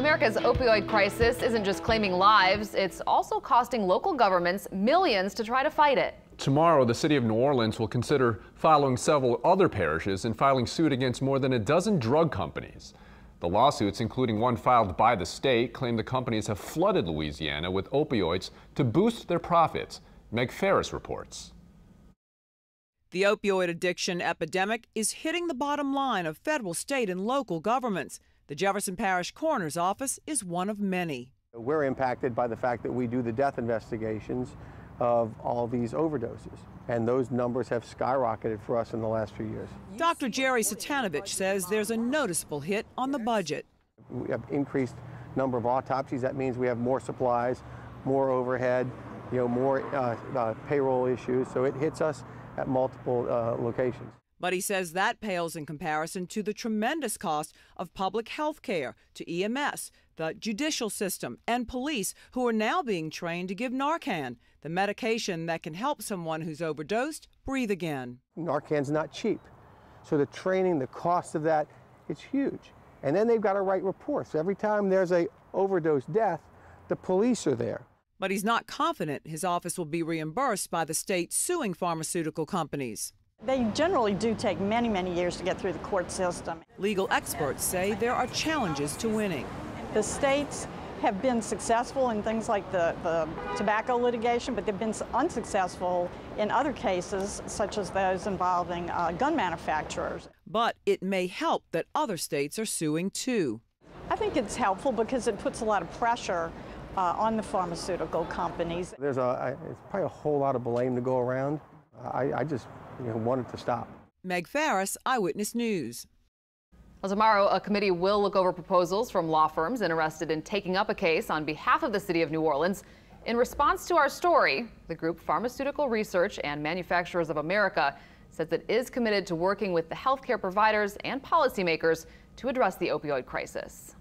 America's opioid crisis isn't just claiming lives, it's also costing local governments millions to try to fight it. Tomorrow, the city of New Orleans will consider following several other parishes and filing suit against more than a dozen drug companies. The lawsuits, including one filed by the state, claim the companies have flooded Louisiana with opioids to boost their profits. Meg Ferris reports. The opioid addiction epidemic is hitting the bottom line of federal, state, and local governments. The Jefferson Parish Coroner's Office is one of many. We're impacted by the fact that we do the death investigations of all these overdoses, and those numbers have skyrocketed for us in the last few years. Dr. Jerry Satanovich says there's a noticeable hit on the budget. We have increased number of autopsies. That means we have more supplies, more overhead, more payroll issues, so it hits us at multiple locations. But he says that pales in comparison to the tremendous cost of public health care, to EMS, the judicial system, and police, who are now being trained to give Narcan, the medication that can help someone who's overdosed breathe again. Narcan's not cheap, so the training, the cost of that, it's huge. And then they've got to write reports. Every time there's a overdose death, the police are there. But he's not confident his office will be reimbursed by the state suing pharmaceutical companies. They generally do take many, many years to get through the court system. Legal experts say there are challenges to winning. The states have been successful in things like the tobacco litigation, but they've been unsuccessful in other cases, such as those involving gun manufacturers. But it may help that other states are suing too. I think it's helpful because it puts a lot of pressure on the pharmaceutical companies. It's probably a whole lot of blame to go around. I just want it to stop. Meg Ferris, Eyewitness News. Well, tomorrow, a committee will look over proposals from law firms interested in taking up a case on behalf of the city of New Orleans. In response to our story, the group Pharmaceutical Research and Manufacturers of America says it is committed to working with the healthcare providers and policymakers to address the opioid crisis.